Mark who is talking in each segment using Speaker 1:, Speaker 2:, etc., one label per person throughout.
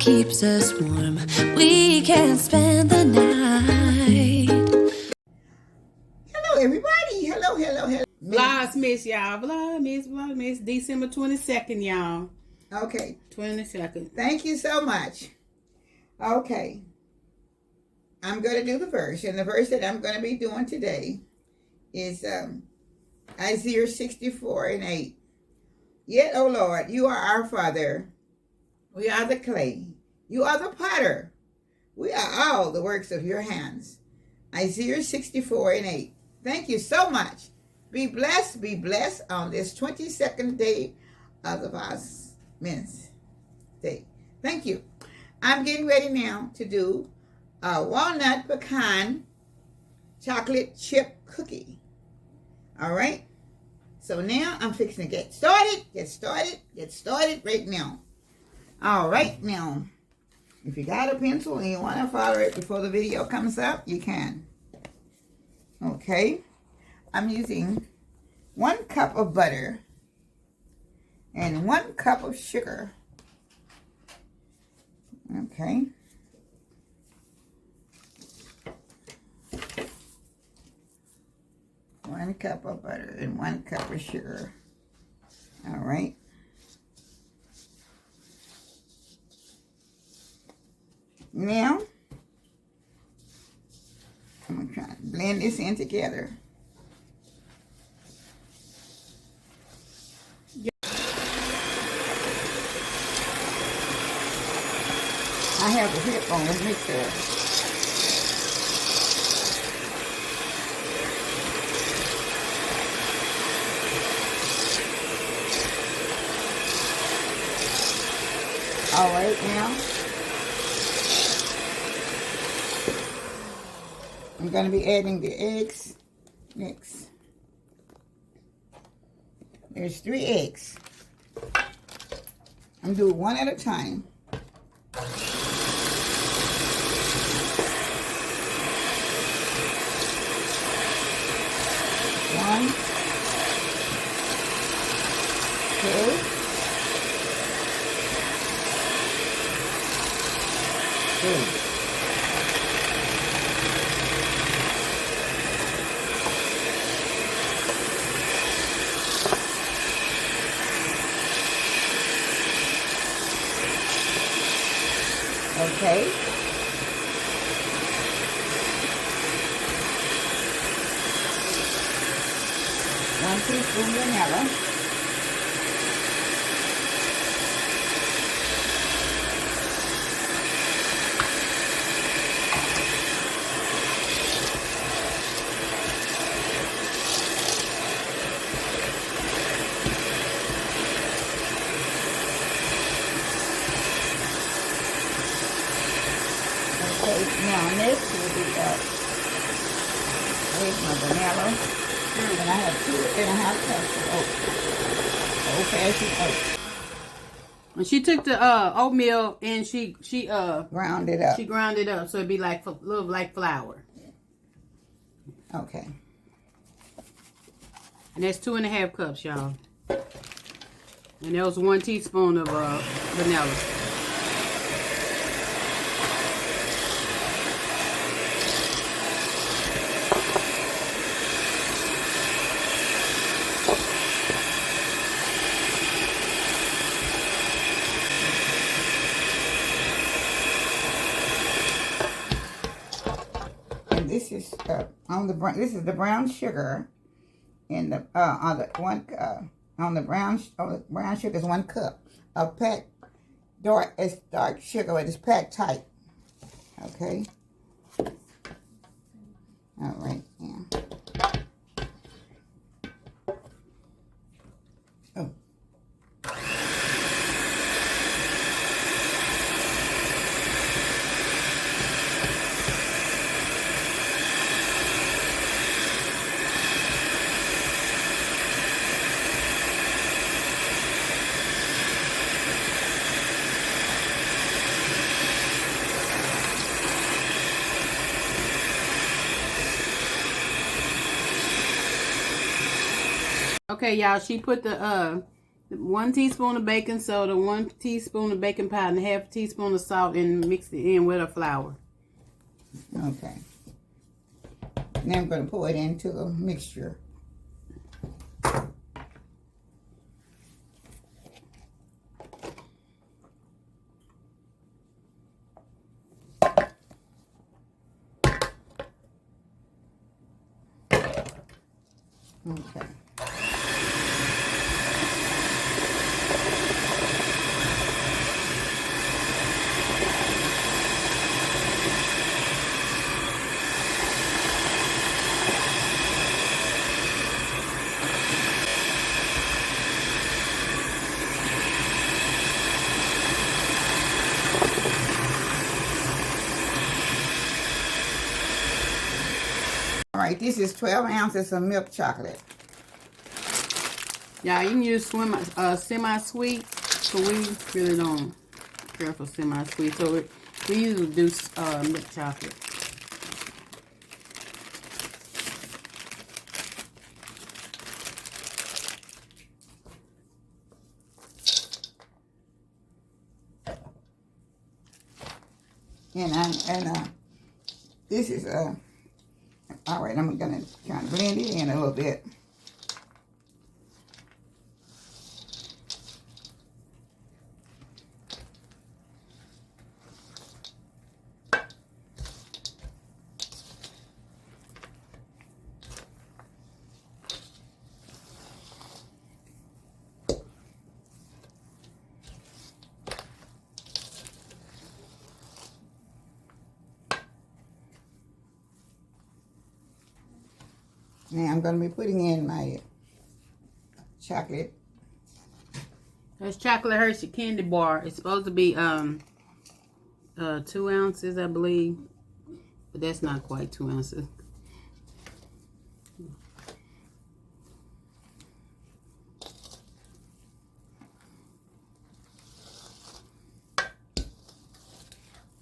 Speaker 1: keeps us warm. We can spend the night.
Speaker 2: Hello, everybody. Hello.
Speaker 3: Vlogmas, y'all. Vlogmas. December 22nd, y'all.
Speaker 2: Okay.
Speaker 3: 22nd.
Speaker 2: Thank you so much. Okay. I'm going to do the verse. And the verse that I'm going to be doing today is Isaiah 64:8. Yet, O Lord, you are our Father. We are the clay. You are the potter. We are all the works of your hands. Isaiah 64:8. Thank you so much. Be blessed on this 22nd day of the Walnuts Day. Thank you. I'm getting ready now to do a walnut pecan chocolate chip cookie. All right. So now I'm fixing to get started right now. All right, now, if you got a pencil and you want to follow it before the video comes up, you can. Okay. I'm using 1 cup of butter and 1 cup of sugar. Okay. One cup of butter and 1 cup of sugar. All right. Now, I'm going to try to blend this in together. I have a whip on the mixer. All right, now I'm going to be adding the eggs next. There's 3 eggs. I'm doing 1 at a time. 1, 2, 3. Okay. 1 teaspoon vanilla. Now next will be here's my vanilla, and I have 2½ cups of oats, old-fashioned oats.
Speaker 3: When she took the oatmeal and she
Speaker 2: Ground it up.
Speaker 3: She ground it up so it'd be like a little like flour.
Speaker 2: Okay.
Speaker 3: And that's 2½ cups, y'all. And there was 1 teaspoon of vanilla.
Speaker 2: This is this is the brown sugar in the on the brown sugar is 1 cup of packed dark sugar. It is packed tight. Okay. All right. Yeah. Oh.
Speaker 3: Okay, y'all, she put the 1 teaspoon of baking soda, 1 teaspoon of baking powder, and half a teaspoon of salt, and mix it in with a flour.
Speaker 2: Okay. Now I'm going to pour it into the mixture. Okay. All right, this is 12 ounces of milk chocolate.
Speaker 3: Yeah, you can use semi-sweet, so we really don't care for semi-sweet. So we usually do milk chocolate.
Speaker 2: And this is all right. I'm gonna kind of blend it in a little bit. Now I'm going to be putting in my chocolate.
Speaker 3: That's chocolate Hershey candy bar. It's supposed to be 2 ounces, I believe, but that's not quite 2 ounces.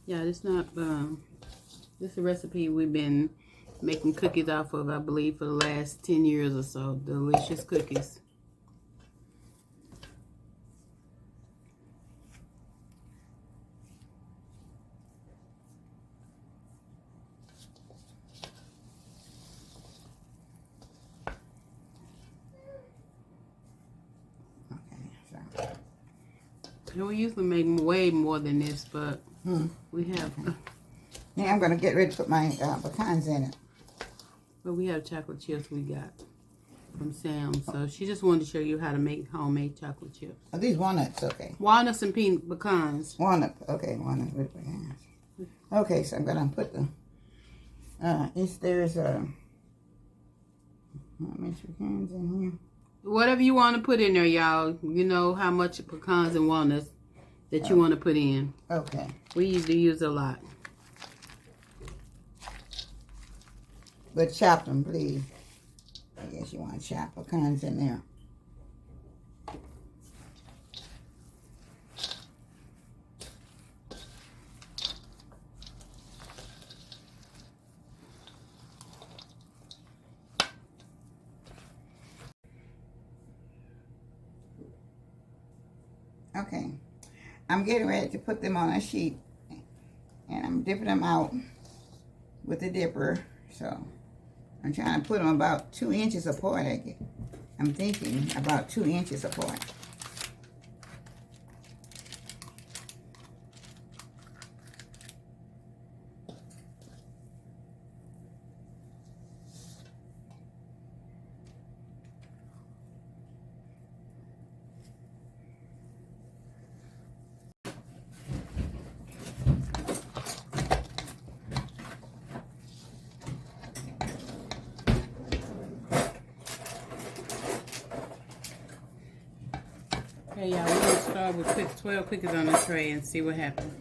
Speaker 3: Yeah, it's not. This is a recipe we've been making cookies off of, I believe, for the last 10 years or so. Delicious cookies.
Speaker 2: Okay, so.
Speaker 3: We usually make way more than this, but we have.
Speaker 2: Now I'm going to get ready to put my pecans in it.
Speaker 3: But we have chocolate chips we got from Sam's. So she just wanted to show you how to make homemade chocolate chips.
Speaker 2: Are these walnuts? Okay.
Speaker 3: Walnuts and pecans.
Speaker 2: Walnut. Okay, walnut with pecans. Okay, so I'm going to put the, there's how much pecans in here?
Speaker 3: Whatever you want to put in there, y'all. You know how much pecans and walnuts that you want to put in.
Speaker 2: Okay.
Speaker 3: We usually use a lot.
Speaker 2: But chop them, please. I guess you want to chop pecans in there. Okay. I'm getting ready to put them on a sheet. And I'm dipping them out with the dipper. So I'm trying to put them about 2 inches apart. I'm thinking about 2 inches apart.
Speaker 3: Okay, y'all, we're going to start with 12 cookies on the tray and see what happens.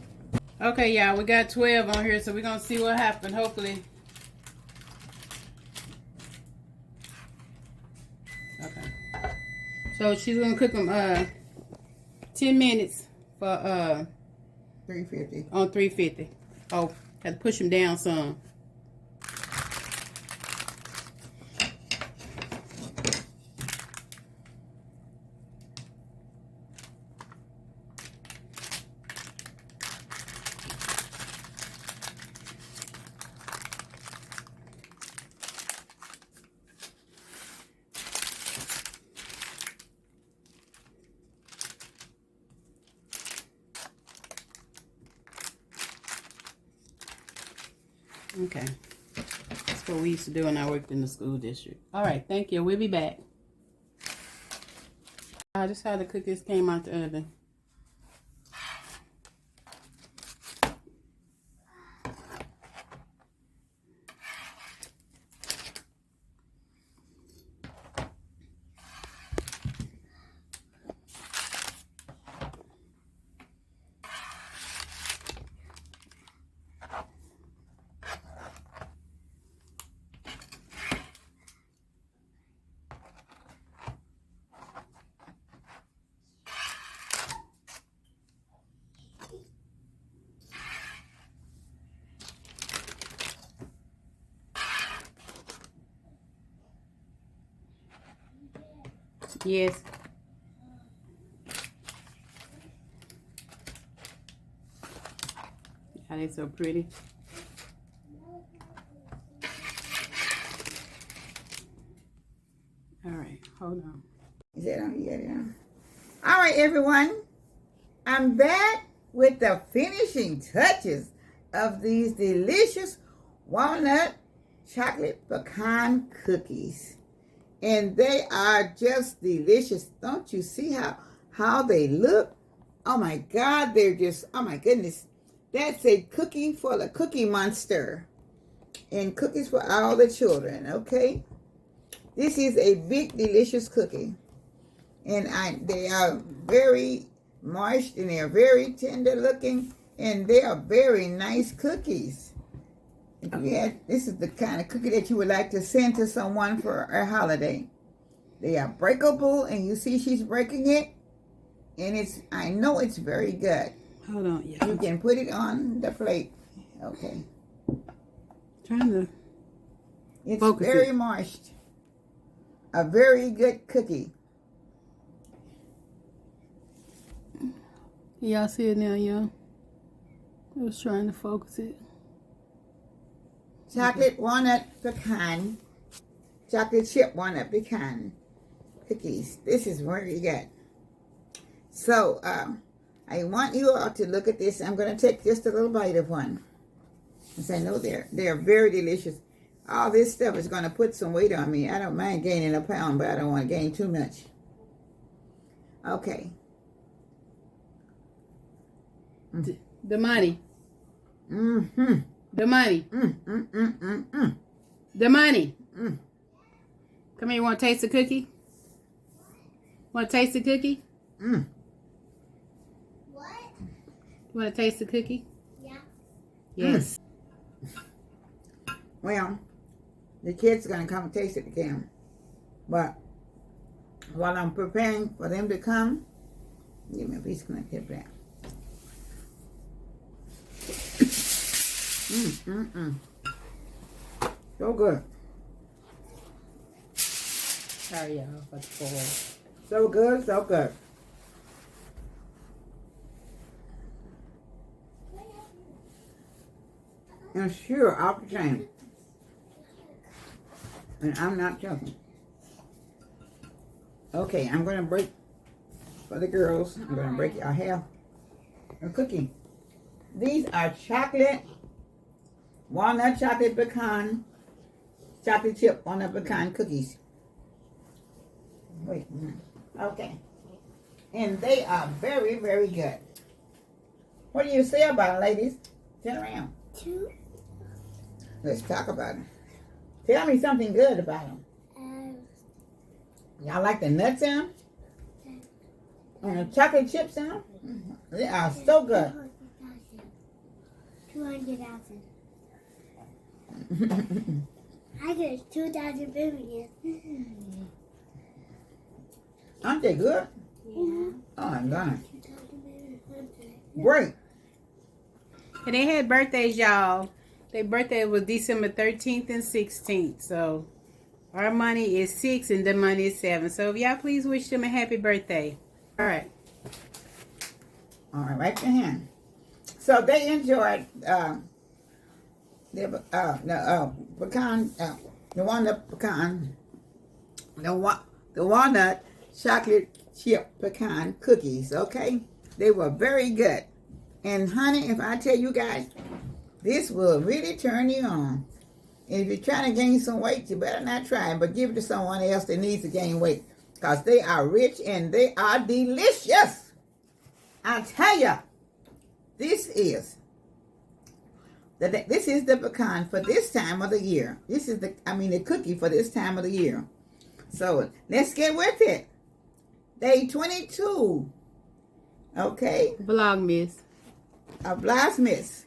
Speaker 3: Okay, y'all, we got 12 on here, so we're going to see what happens, hopefully. Okay. So she's going to cook them 10 minutes for
Speaker 2: 350.
Speaker 3: on 350. Oh, had to push them down some. Okay. That's what we used to do when I worked in the school district. All right, thank you. We'll be back. Just how the cookies came out the oven. Yes. Are they so pretty? All right, hold on.
Speaker 2: Is that on? Yeah, yeah. All right, everyone. I'm back with the finishing touches of these delicious walnut chocolate pecan cookies. And they are just delicious. Don't you see how they look? Oh my God, they're just, oh my goodness. That's a cookie for the Cookie Monster. And cookies for all the children, okay? This is a big, delicious cookie. And they are very moist and they are very tender looking. And they are very nice cookies. Yeah, this is the kind of cookie that you would like to send to someone for a holiday. They are breakable, and you see she's breaking it, and I know it's very good.
Speaker 3: Hold on, yeah.
Speaker 2: You can put it on the plate. Okay.
Speaker 3: Trying to.
Speaker 2: It's
Speaker 3: focus
Speaker 2: very
Speaker 3: it.
Speaker 2: moist. A very good cookie.
Speaker 3: Y'all see it now, y'all? I was trying to focus it.
Speaker 2: Chocolate walnut pecan. Chocolate chip walnut pecan cookies. This is very good. So, I want you all to look at this. I'm going to take just a little bite of one. Because I know they're very delicious. All this stuff is going to put some weight on me. I don't mind gaining a pound, but I don't want to gain too much. Okay.
Speaker 3: The money.
Speaker 2: Mm-hmm.
Speaker 3: The money. The money. Come here, you want to taste the cookie? Want to taste the cookie?
Speaker 4: What?
Speaker 3: You want to taste the cookie?
Speaker 4: Yeah.
Speaker 3: Yes.
Speaker 2: Well, the kids are going to come and taste it again. But while I'm preparing for them to come, give me a piece of that. So good.
Speaker 3: Sorry, y'all, for the pour.
Speaker 2: So good, so good. And sure, off the chain. And I'm not joking. Okay, I'm going to break for the girls. I'm going to break y'all half a cookie. These are chocolate, walnut chocolate pecan, chocolate chip walnut pecan cookies. Wait, okay. And they are very, very good. What do you say about them, ladies? Turn around.
Speaker 4: Two.
Speaker 2: Let's talk about them. Tell me something good about them. Y'all like the nuts in them? And the chocolate chips in them? They are so good.
Speaker 4: 200,000. I get 2,000 billion.
Speaker 2: Aren't they good?
Speaker 4: Yeah.
Speaker 2: Oh my God.
Speaker 4: 2,000 billion.
Speaker 2: Great.
Speaker 3: And they had birthdays, y'all. Their birthday was December 13th and 16th. So our money is 6 and their money is 7. So if y'all please wish them a happy birthday. All right.
Speaker 2: All right, right your hand. So they enjoyed the pecan, the walnut pecan, the walnut chocolate chip pecan cookies. Okay, they were very good. And honey, if I tell you guys, This will really turn you on. And if you're trying to gain some weight, you better not try it, but give it to someone else that needs to gain weight. Because they are rich and they are delicious. I tell you, this is the pecan for this time of the year. This is the cookie for this time of the year. So let's get with it. Day 22. Okay.
Speaker 3: Vlogmas.
Speaker 2: A Blosmiss.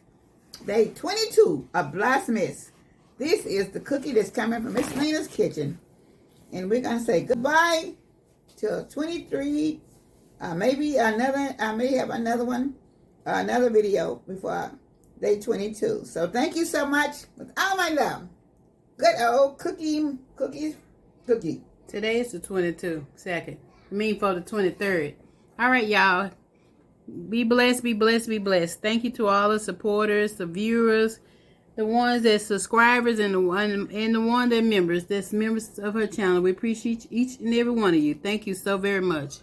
Speaker 2: Day 22 of Blosmiss. This is the cookie that's coming from Miss Lena's kitchen. And we're going to say goodbye till 23. Maybe another, I may have another one, another video before day 22. So thank you so much with all my love. Good old cookie.
Speaker 3: Today is the 22nd. For the 23rd. All right, y'all. Be blessed, be blessed, be blessed. Thank you to all the supporters, the viewers, the ones that subscribers, and the one that members. That's members of her channel. We appreciate each and every one of you. Thank you so very much.